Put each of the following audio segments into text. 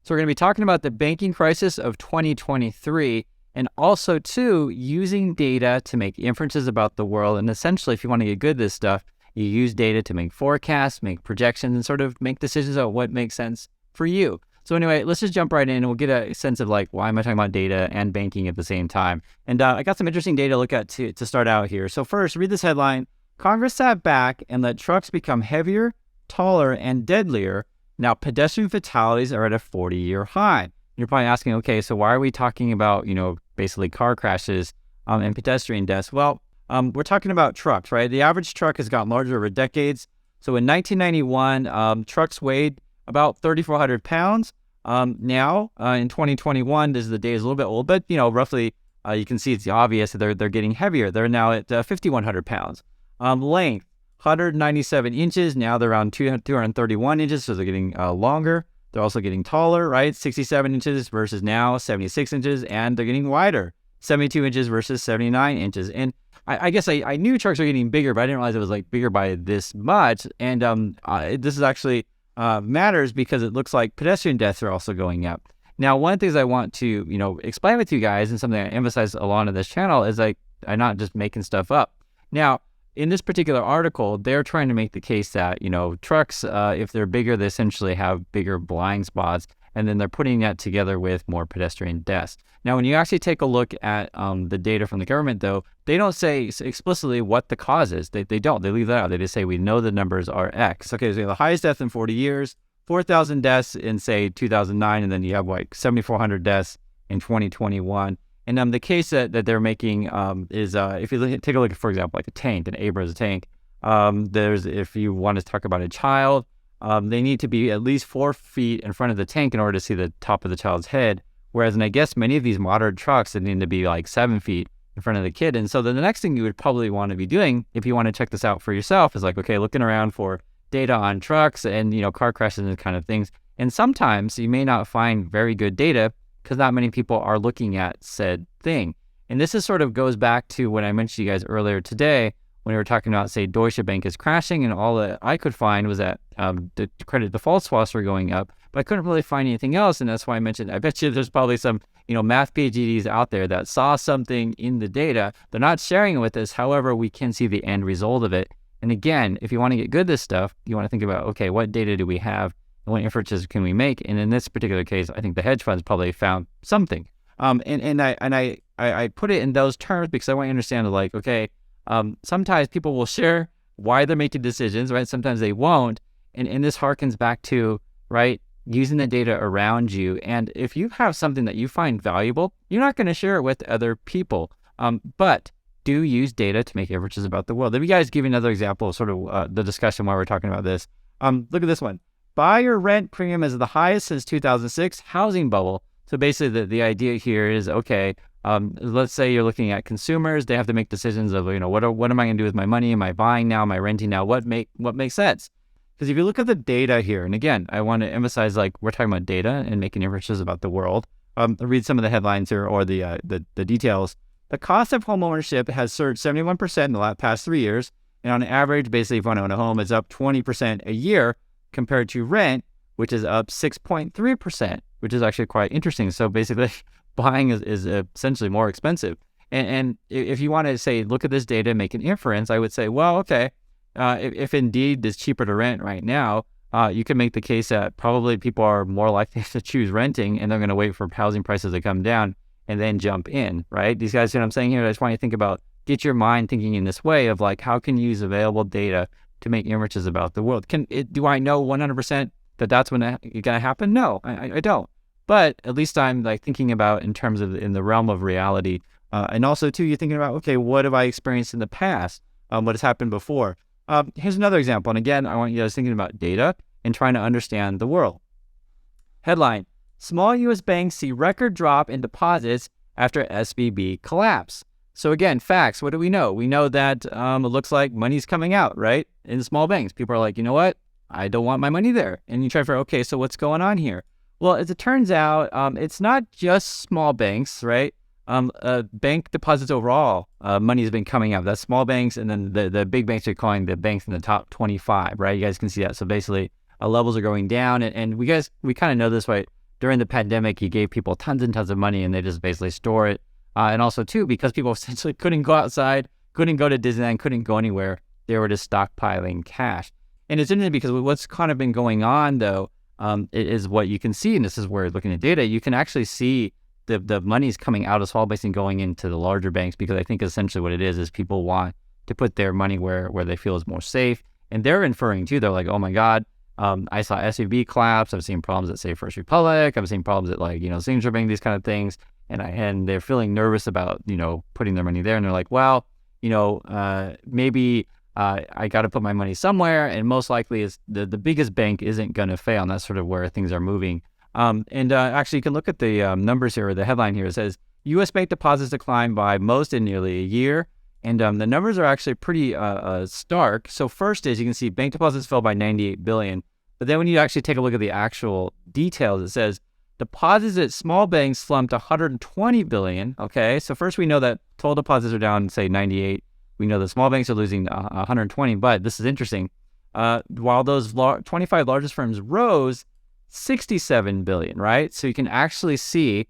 So we're going to be talking about the banking crisis of 2023 and also, too, using data to make inferences about the world. And essentially, if you want to get good at this stuff, you use data to make forecasts, make projections, and sort of make decisions about what makes sense for you. So anyway, let's just jump right in and we'll get a sense of like, why am I talking about data and banking at the same time? And I got some interesting data to look at to start out here. So first, read this headline. Congress sat back and let trucks become heavier, taller, and deadlier. Now, pedestrian fatalities are at a 40-year high. You're probably asking, okay, so why are we talking about, basically car crashes and pedestrian deaths? Well, we're talking about trucks, right? The average truck has gotten larger over decades. So in 1991, trucks weighed about 3,400 pounds. Now, in 2021, this is the day is a little bit old, but, roughly, you can see it's obvious that they're getting heavier. They're now at 5,100 pounds. Length, 197 inches. Now they're around 231 inches, so they're getting longer. They're also getting taller, right? 67 inches versus now 76 inches, and they're getting wider, 72 inches versus 79 inches. And I guess I knew trucks were getting bigger, but I didn't realize it was like bigger by this much. And this is actually matters because it looks like pedestrian deaths are also going up. Now, one of the things I want to, explain with you guys, and something I emphasize a lot on this channel, is like I'm not just making stuff up. Now, in this particular article, they're trying to make the case that, trucks, if they're bigger, they essentially have bigger blind spots, and then they're putting that together with more pedestrian deaths. Now, when you actually take a look at the data from the government, though, they don't say explicitly what the cause is. They don't. They leave that out. They just say, we know the numbers are X. Okay, so the highest death in 40 years, 4,000 deaths in, say, 2009, and then you have like 7,400 deaths in 2021. And the case that they're making is if you take a look at, for example, like a tank, an Abrams tank, if you want to talk about a child, they need to be at least 4 feet in front of the tank in order to see the top of the child's head. Whereas, and I guess many of these modern trucks, they need to be like 7 feet in front of the kid. And so then the next thing you would probably want to be doing, if you want to check this out for yourself, is like, okay, looking around for data on trucks and, car crashes and kind of things. And sometimes you may not find very good data because not many people are looking at said thing. And this is sort of goes back to what I mentioned to you guys earlier today when we were talking about, say, Deutsche Bank is crashing, and all that I could find was that the credit default swaps were going up, but I couldn't really find anything else. And that's why I mentioned, I bet you there's probably some, math PhDs out there that saw something in the data. They're not sharing it with us. However, we can see the end result of it. And again, if you want to get good at this stuff, you want to think about, okay, what data do we have? What inferences can we make? And in this particular case, I think the hedge funds probably found something. And I put it in those terms because I want you to understand, like, okay, sometimes people will share why they're making decisions, right? Sometimes they won't. And this harkens back to, right, using the data around you. And if you have something that you find valuable, you're not going to share it with other people. But do use data to make inferences about the world. Let me guys give you another example of sort of the discussion while we're talking about this. Look at this one. Buyer rent premium is the highest since 2006, housing bubble. So basically the idea here is, okay, let's say you're looking at consumers. They have to make decisions of, what am I going to do with my money? Am I buying now? Am I renting now? What makes sense? Because if you look at the data here, and again, I want to emphasize, like, we're talking about data and making inferences about the world. I'll read some of the headlines here or the details. The cost of home ownership has surged 71% in the past 3 years. And on average, basically, if you want to own a home, it's up 20% a year compared to rent, which is up 6.3%, which is actually quite interesting. So basically, buying is essentially more expensive. And if you want to say, look at this data and make an inference, I would say, well, okay, if indeed it's cheaper to rent right now, you can make the case that probably people are more likely to choose renting, and they're going to wait for housing prices to come down and then jump in, right? These guys, see what I'm saying here? I just want you to think about, get your mind thinking in this way of like, how can you use available data to make inferences about the world? Do I know 100% that that's when it's going to happen? No, I don't. But at least I'm like thinking about in terms of in the realm of reality. And also too, you're thinking about, okay, what have I experienced in the past? What has happened before? Here's another example. And again, I want you guys thinking about data and trying to understand the world. Headline, small U.S. banks see record drop in deposits after SVB collapse. So again, facts, what do we know? We know that it looks like money's coming out, right? In small banks. People are like, you know what? I don't want my money there. And you try to figure, okay, so what's going on here? Well, as it turns out, it's not just small banks, right? Bank deposits overall, money has been coming out. That's small banks, and then the big banks are calling the banks in the top 25, right? You guys can see that. So basically, levels are going down, and we kind of know this, right? during the pandemic, he gave people tons and tons of money and they just basically store it. And also too, because people essentially couldn't go outside, couldn't go to Disneyland, couldn't go anywhere, they were just stockpiling cash. And it's interesting because what's kind of been going on though, is what you can see, and this is where looking at data, you can actually see the money's coming out of small banks and going into the larger banks, because I think essentially what it is people want to put their money where they feel is more safe. And they're inferring too, they're like, oh my God, I saw SVB collapse. I've seen problems at, say, First Republic. I've seen problems at like, Signature Bank, these kind of things. And they're feeling nervous about, putting their money there. And they're like, well, maybe I got to put my money somewhere. And most likely is the biggest bank isn't going to fail. And that's sort of where things are moving. Actually, you can look at the numbers here, or the headline here. It says, U.S. bank deposits declined by most in nearly a year. And the numbers are actually pretty stark. So first is, you can see bank deposits fell by $98 billion. But then when you actually take a look at the actual details, it says deposits at small banks slumped $120 billion. Okay, so first we know that total deposits are down, say, 98. We know the small banks are losing 120, but this is interesting. While those 25 largest firms rose $67 billion, right? So you can actually see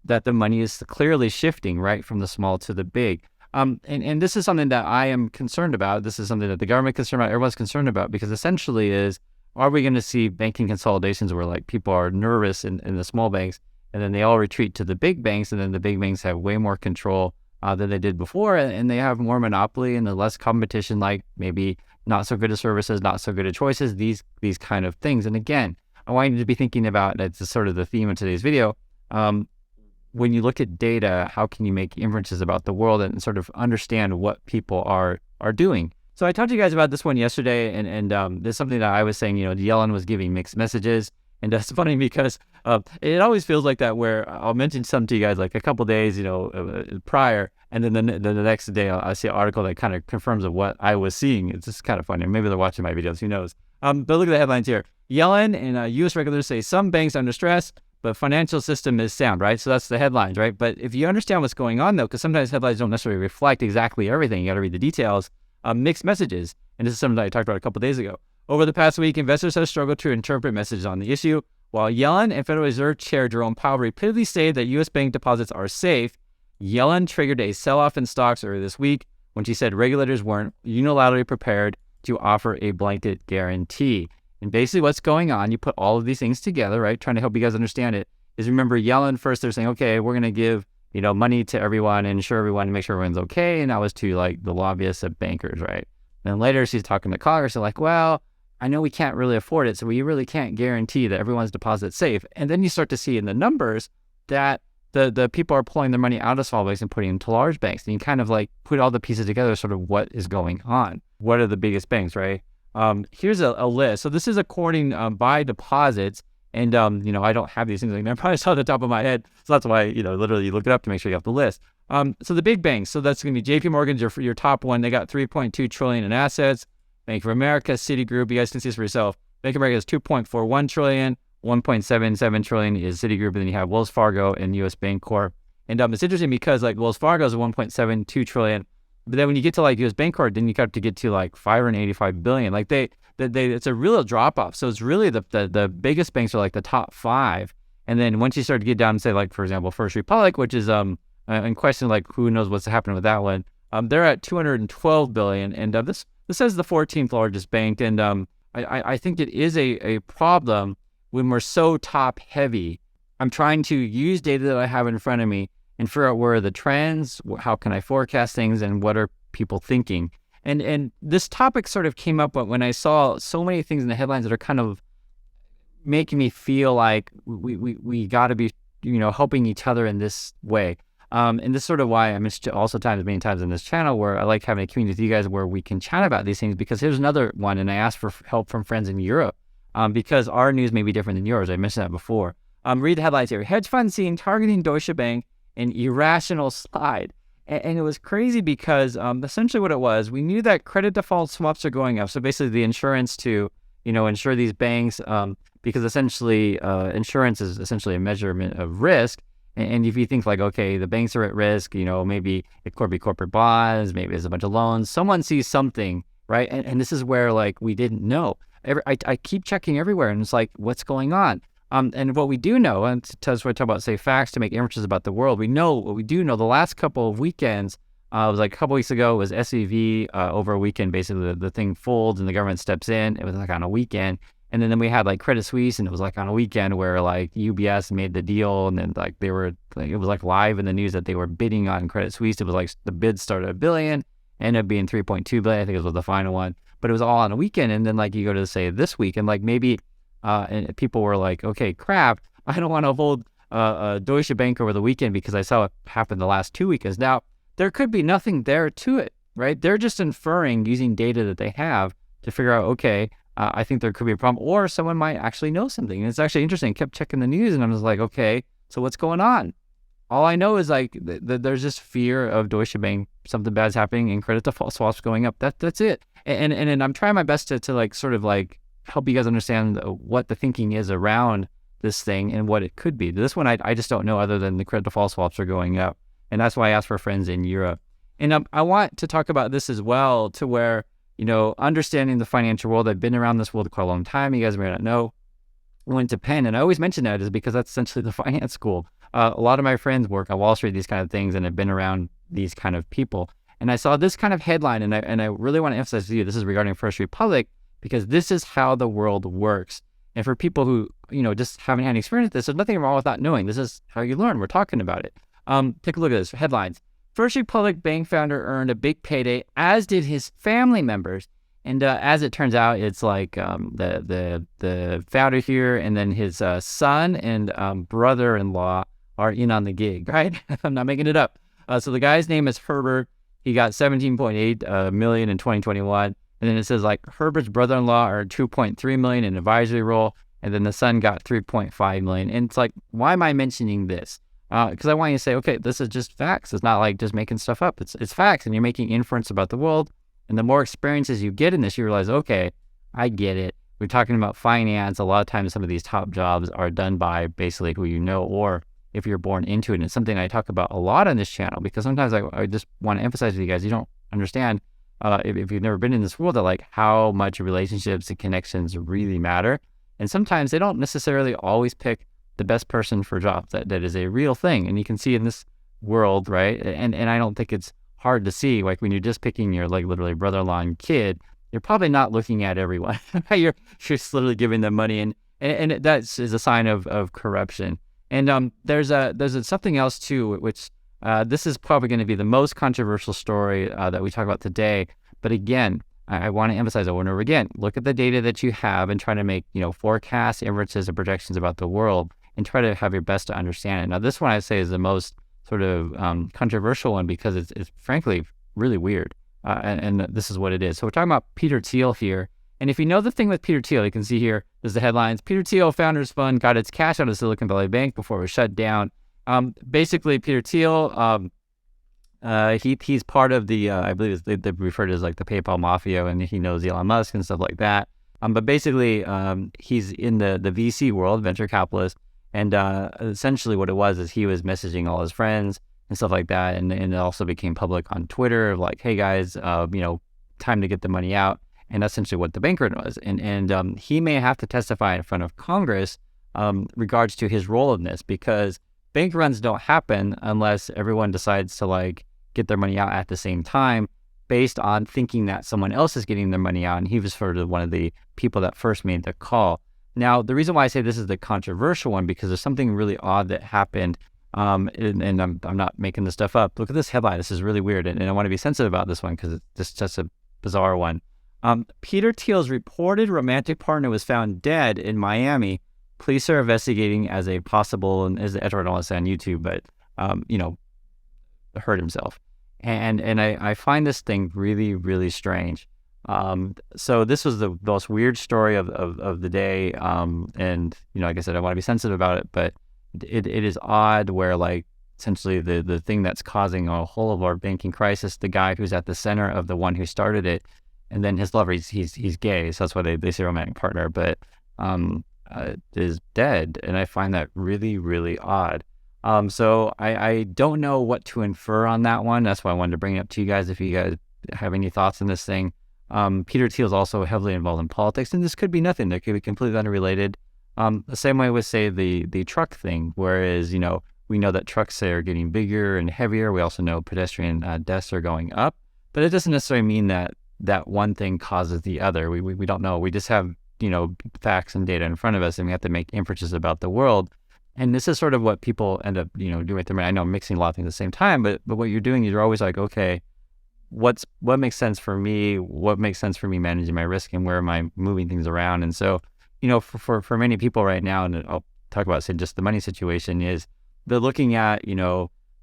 that the money is clearly shifting, right, from the small to the big. And this is something that I am concerned about. This is something that the government is concerned about, everyone's concerned about, because essentially are we going to see banking consolidations where like people are nervous in the small banks and then they all retreat to the big banks, and then the big banks have way more control than they did before, and they have more monopoly and the less competition, like maybe not so good at services, not so good at choices, these kind of things. And again, I want you to be thinking about, that's sort of the theme of today's video, when you look at data, how can you make inferences about the world and sort of understand what people are doing? So I talked to you guys about this one yesterday, and there's something that I was saying, Yellen was giving mixed messages. And that's funny because it always feels like that, where I'll mention something to you guys like a couple days, prior, and then the next day I'll see an article that kind of confirms of what I was seeing. It's just kind of funny. Maybe they're watching my videos, who knows? But look at the headlines here. Yellen and U.S. regulators say some banks are under stress, but financial system is sound, right? So that's the headlines, right? But if you understand what's going on, though, because sometimes headlines don't necessarily reflect exactly everything, you got to read the details, mixed messages. And this is something that I talked about a couple days ago. Over the past week, investors have struggled to interpret messages on the issue. While Yellen and Federal Reserve Chair Jerome Powell repeatedly say that U.S. bank deposits are safe, Yellen triggered a sell-off in stocks earlier this week when she said regulators weren't unilaterally prepared to offer a blanket guarantee. And basically what's going on, you put all of these things together, right, trying to help you guys understand it, is remember Yellen first, they're saying, okay, we're going to give, money to everyone and insure everyone and make sure everyone's okay. And that was to like the lobbyists and bankers, right? Then later she's talking to Congress. They're like, well, I know we can't really afford it, so we really can't guarantee that everyone's deposit's safe. And then you start to see in the numbers that the people are pulling their money out of small banks and putting it into large banks. And you kind of like put all the pieces together, sort of what is going on. What are the biggest banks, right? Here's a list. So this is according by deposits. And, I don't have these things. I probably saw at the top of my head. So that's why, literally you look it up to make sure you have the list. So the big banks, so that's going to be JP Morgan's your top one. They got $3.2 trillion in assets. Bank of America, Citigroup, you guys can see this for yourself. Bank of America is $2.41 trillion. $1.77 trillion is Citigroup. And then you have Wells Fargo and US Bank Corp. And it's interesting because like Wells Fargo is $1.72 trillion. But then when you get to like US Bank Corp, then you got to get to like $585 billion. Like they it's a real drop off. So it's really the biggest banks are like the top five. And then once you start to get down and say like, for example, First Republic, which is in question, like who knows what's happening with that one. They're at $212 billion. And this is the 14th largest bank. And I think it is a problem when we're so top heavy. I'm trying to use data that I have in front of me and figure out where are the trends, how can I forecast things, and what are people thinking. And this topic sort of came up when I saw so many things in the headlines that are kind of making me feel like we got to be, helping each other in this way. And this is sort of why I'm also many times in this channel where I like having a community with you guys where we can chat about these things, because here's another one. And I asked for help from friends in Europe because our news may be different than yours. I mentioned that before. Read the headlines here. Hedge fund seen targeting Deutsche Bank, an irrational slide. And it was crazy because essentially what it was, we knew that credit default swaps are going up. So basically the insurance to, insure these banks, because essentially insurance is essentially a measurement of risk. And if you think like, okay, the banks are at risk, maybe it could be corporate bonds, maybe there's a bunch of loans. Someone sees something, right? And this is where like we didn't know. I keep checking everywhere and it's like, what's going on? And what we do know, and to us, we talk about, say, facts to make inferences about the world. What we do know, the last couple of weekends, it was like a couple weeks ago, it was SVB over a weekend. Basically, the thing folds and the government steps in. It was like on a weekend. And then we had like Credit Suisse, and it was like on a weekend where like UBS made the deal, and then like they were like, it was like live in the news that they were bidding on Credit Suisse. It was like the bid started at $1 billion, ended up being 3.2 billion. I think it was the final one, but it was all on a weekend. And then like you go to say this week, and like maybe and people were like, okay, crap, I don't want to hold Deutsche Bank over the weekend because I saw it happen the last 2 weekends. Now there could be nothing there to it, right? They're just inferring using data that they have to figure out, okay, I think there could be a problem, or someone might actually know something. And it's actually interesting. I kept checking the news, and I was like, okay, so what's going on? All I know is like there's this fear of Deutsche Bank, something bad's happening, and credit default swaps going up. That's it. And I'm trying my best to like sort of like help you guys understand what the thinking is around this thing and what it could be. This one I just don't know, other than the credit default swaps are going up, and that's why I asked for friends in Europe. And I want to talk about this as well, to where, you know, understanding the financial world. I've been around this world quite a long time. You guys may not know. I went to Penn, and I always mention that is because that's essentially the finance school. A lot of my friends work on Wall Street, these kind of things, and have been around these kind of people. And I saw this kind of headline, and I really want to emphasize to you, this is regarding First Republic, because this is how the world works. And for people who, you know, just haven't had any experience with this, there's nothing wrong with not knowing. This is how you learn. We're talking about it. Take a look at this. Headlines. First Republic bank founder earned a big payday, as did his family members. And as it turns out, it's like the founder here, and then his son and brother-in-law are in on the gig, right? I'm not making it up. So the guy's name is Herbert. He got 17.8 million in 2021. And then it says like Herbert's brother-in-law earned 2.3 million in advisory role, and then the son got 3.5 million. And it's like, why am I mentioning this? Because I want you to say, okay, this is just facts. It's not like just making stuff up. It's facts, and you're making inference about the world. And the more experiences you get in this, you realize, okay, I get it. We're talking about finance. A lot of times some of these top jobs are done by basically who you know, or if you're born into it. And it's something I talk about a lot on this channel, because sometimes I just want to emphasize to you guys, you don't understand, if you've never been in this world, that like how much relationships and connections really matter. And sometimes they don't necessarily always pick the best person for jobs. That is a real thing. And you can see in this world, right? And I don't think it's hard to see, like when you're just picking your like literally brother-in-law and kid, you're probably not looking at everyone. you're just literally giving them money, and that is a sign of corruption. And there's something else too, which this is probably going to be the most controversial story that we talk about today. But again, I want to emphasize over and over again, look at the data that you have and try to make, you know, forecasts, inferences, and projections about the world, and try to have your best to understand it. Now, this one I say is the most sort of controversial one, because it's frankly really weird. And this is what it is. So we're talking about Peter Thiel here. And if you know the thing with Peter Thiel, you can see here, there's the headlines. Peter Thiel Founders Fund got its cash out of Silicon Valley Bank before it was shut down. Basically, Peter Thiel, he's part of the, I believe they refer to as like the PayPal mafia, and he knows Elon Musk and stuff like that. But basically, he's in the VC world, venture capitalist. And essentially what it was is he was messaging all his friends and stuff like that. And it also became public on Twitter of like, hey guys, you know, time to get the money out. And that's essentially what the bank run was. And he may have to testify in front of Congress regards to his role in this, because bank runs don't happen unless everyone decides to like get their money out at the same time, based on thinking that someone else is getting their money out. And he was sort of one of the people that first made the call. Now, the reason why I say this is the controversial one, because there's something really odd that happened, and I'm not making this stuff up. Look at this headline. This is really weird, and I want to be sensitive about this one because it's just a bizarre one. Peter Thiel's reported romantic partner was found dead in Miami. Police are investigating as a possible, and as I don't want to say on YouTube, but you know, hurt himself. And I find this thing really, really strange. So this was the most weird story of the day. And, you know, like I said, I want to be sensitive about it, but it is odd where like essentially the thing that's causing a whole of our banking crisis, the guy who's at the center of the one who started it, and then his lover, he's gay. So that's why they say romantic partner, but, is dead. And I find that really, really odd. So I don't know what to infer on that one. That's why I wanted to bring it up to you guys. If you guys have any thoughts on this thing. Peter Thiel is also heavily involved in politics, and this could be nothing. That could be completely unrelated. The same way with, say, the truck thing, whereas, we know that trucks, say, are getting bigger and heavier. We also know pedestrian deaths are going up, but it doesn't necessarily mean that one thing causes the other. We don't know. We just have, facts and data in front of us, and we have to make inferences about the world. And this is sort of what people end up, doing with their money. I know I'm mixing a lot of things at the same time, but what you're doing is you're always like, okay, what makes sense for me? What makes sense for me managing my risk, and where am I moving things around? And so, for many people right now, and I'll talk about, say, just the money situation, is they're looking at,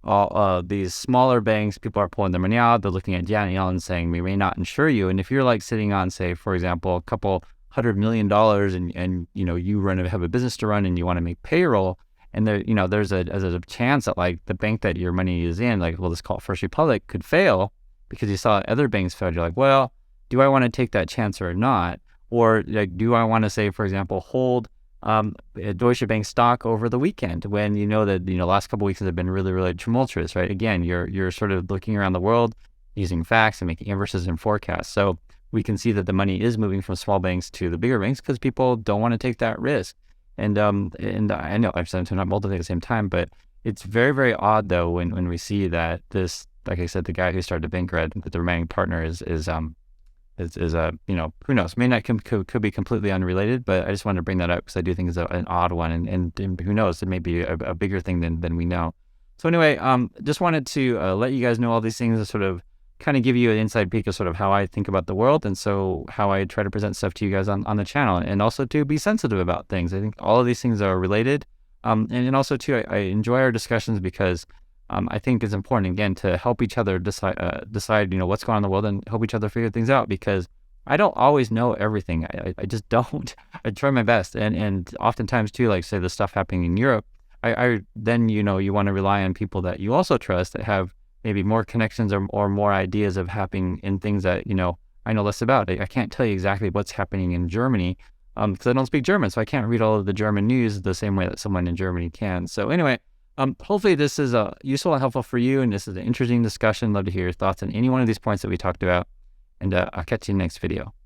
all these smaller banks. People are pulling their money out. They're looking at Janet Yellen saying, we may not insure you. And if you're like sitting on, say, for example, a couple $100 million, and you have a business to run, and you want to make payroll, and there, there's a chance that, like, the bank that your money is in, like, we'll just call it First Republic, could fail because you saw other banks fail. You're like, well, do I want to take that chance or not? Or, like, do I want to, say, for example, hold a Deutsche Bank stock over the weekend when you know that last couple of weeks have been really, really tumultuous, right? Again, you're sort of looking around the world using facts and making inferences and forecasts. So we can see that the money is moving from small banks to the bigger banks because people don't want to take that risk. And I know I've said not multiple at the same time, but it's very, very odd though when we see that this, like I said, the guy who started Bankred, that the remaining partner is who knows, may not could be completely unrelated, but I just wanted to bring that up because I do think it's an odd one, and who knows, it may be a bigger thing than we know. So anyway, just wanted to let you guys know all these things to sort of kind of give you an inside peek of sort of how I think about the world, and so how I try to present stuff to you guys on the channel, and also to be sensitive about things. I think all of these things are related, and also too, I enjoy our discussions because I think it's important, again, to help each other decide what's going on in the world, and help each other figure things out, because I don't always know everything. I just don't. I try my best, and oftentimes too, like, say, the stuff happening in Europe, I then you want to rely on people that you also trust, that have maybe more connections or more ideas of happening in things that I know less about. I can't tell you exactly what's happening in Germany because I don't speak German, so I can't read all of the German news the same way that someone in Germany can. So anyway, hopefully this is useful and helpful for you, and this is an interesting discussion. Love to hear your thoughts on any one of these points that we talked about, and I'll catch you in the next video.